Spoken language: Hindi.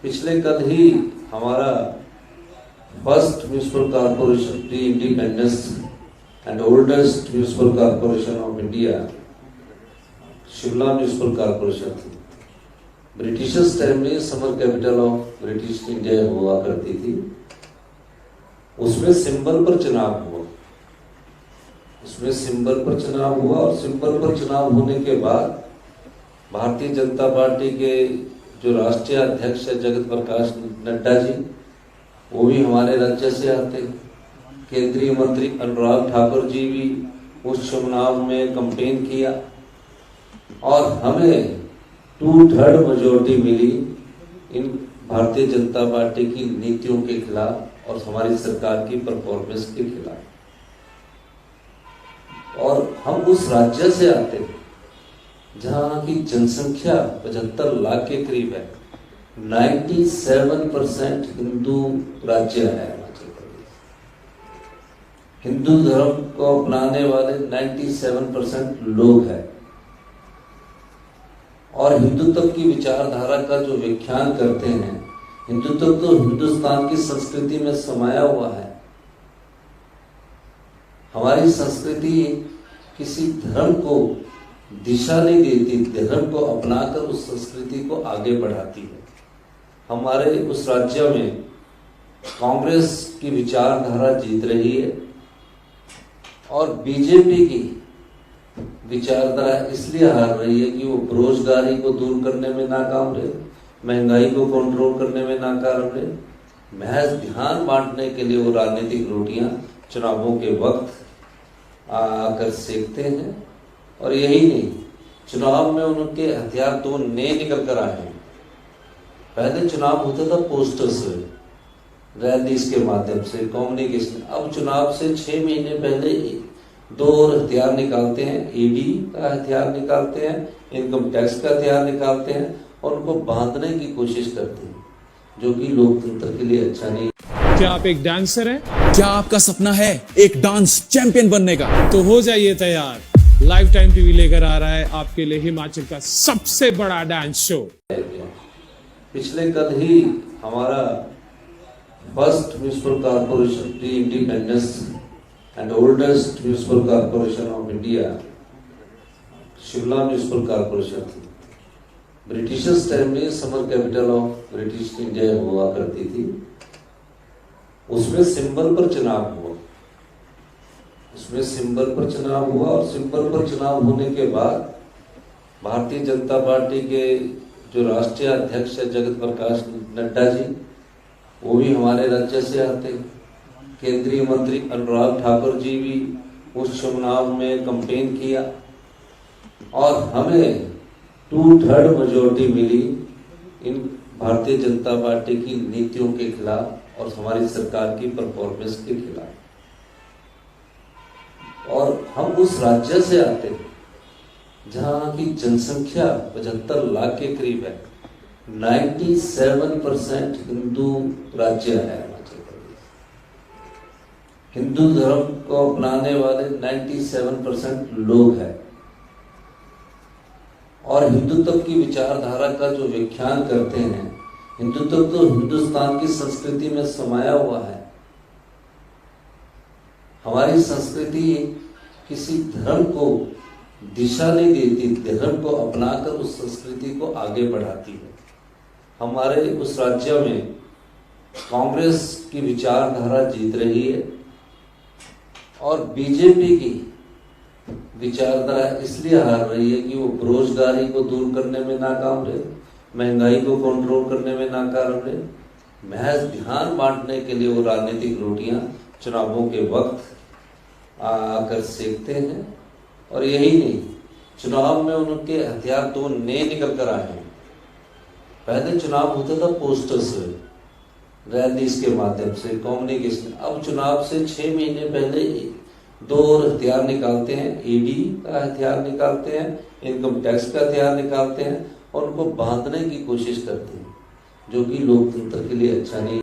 पिछले कल ही हमारा first municipal corporation pre independence and oldest municipal corporation of India Shimla municipal corporation थी। ब्रिटिशर्स टाइम में summer capital of British India हुआ करती थी। उसमें सिंबल पर चुनाव हुआ और सिंबल पर चुनाव होने के बाद भारतीय जनता पार्टी के जो राष्ट्रीय अध्यक्ष है जगत प्रकाश नड्डा जी, वो भी हमारे राज्य से आते हैं। केंद्रीय मंत्री अनुराग ठाकुर जी भी उस चुनाव में कैंपेन किया और हमें 2/3 मेजोरिटी मिली इन भारतीय जनता पार्टी की नीतियों के खिलाफ और हमारी सरकार की परफॉर्मेंस के खिलाफ। और हम उस राज्य से आते हैं जहां की जनसंख्या 75 लाख के करीब है। 97% हिंदू राज्य है। हिंदू धर्म को अपनाने वाले 97% लोग हैं और हिंदुत्व की विचारधारा का जो व्याख्यान करते हैं। हिंदुत्व तो हिंदुस्तान की संस्कृति में समाया हुआ है। हमारी संस्कृति किसी धर्म को दिशा नहीं देती, धर्म को अपनाकर उस संस्कृति को आगे बढ़ाती है। हमारे उस राज्य में कांग्रेस की विचारधारा जीत रही है और बीजेपी की विचारधारा इसलिए हार रही है कि वो बेरोजगारी को दूर करने में नाकाम रहे, महंगाई को कंट्रोल करने में नाकाम रहे। महज ध्यान बांटने के लिए वो राजनीतिक रोटियां चुनावों के वक्त आकर सेकते हैं। और यही नहीं, चुनाव में उनके हथियार 2 नए निकल कर आए हैं। पहले चुनाव होता था पोस्टर से, रैलीज के माध्यम से, कम्युनिकेशन। अब चुनाव से 6 महीने पहले 2 और हथियार निकालते हैं। ईडी का हथियार निकालते हैं, इनकम टैक्स का हथियार निकालते हैं और उनको बांधने की कोशिश करते हैं, जो कि लोकतंत्र के लिए अच्छा नहीं। क्या आप एक डांसर हैं? क्या आपका सपना है एक डांस चैंपियन बनने का? तो हो जाइए तैयार। लाइफ टाइम टीवी लेकर आ रहा है आपके लिए हिमाचल का सबसे बड़ा डांस शो। पिछले कल ही हमारा first municipal corporation pre independence and oldest municipal corporation of India Shimla municipal corporation थी। ब्रिटिशर्स टाइम में summer capital of British India हुआ करती थी। उसमें सिंबल पर चुनाव हुआ और सिंबल पर चुनाव होने के बाद भारतीय जनता पार्टी के जो राष्ट्रीय अध्यक्ष है जगत प्रकाश नड्डा जी, वो भी हमारे राज्य से आते हैं। केंद्रीय मंत्री अनुराग ठाकुर जी भी उस चुनाव में कैंपेन किया और हमें 2/3 मेजोरिटी मिली इन भारतीय जनता पार्टी की नीतियों के खिलाफ और हमारी सरकार की परफॉर्मेंस के खिलाफ। और हम उस राज्य से आते हैं जहां की जनसंख्या 75 लाख के करीब है। 97% हिंदू राज्य है। हिंदू धर्म को अपनाने वाले 97% लोग हैं और हिंदुत्व की विचारधारा का जो व्याख्यान करते हैं। हिंदुत्व तो हिंदुस्तान की संस्कृति में समाया हुआ है। हमारी संस्कृति किसी धर्म को दिशा नहीं देती, धर्म को अपनाकर उस संस्कृति को आगे बढ़ाती है। हमारे उस राज्य में कांग्रेस की विचारधारा जीत रही है और बीजेपी की विचारधारा इसलिए हार रही है कि वो बेरोजगारी को दूर करने में नाकाम रहे, महंगाई को कंट्रोल करने में नाकाम रहे। महज ध्यान बांटने के लिए वो राजनीतिक रोटियां चुनावों के वक्त आकर सेकते हैं। और यही नहीं, चुनाव में उनके हथियार 2 नए निकल कर आए हैं। पहले चुनाव होता था पोस्टर से, रैलीज के माध्यम से, कम्युनिकेशन। अब चुनाव से 6 महीने पहले 2 और हथियार निकालते हैं। ईडी का हथियार निकालते हैं, इनकम टैक्स का हथियार निकालते हैं और उनको बांधने की कोशिश करते हैं, जो कि लोकतंत्र के लिए अच्छा नहीं।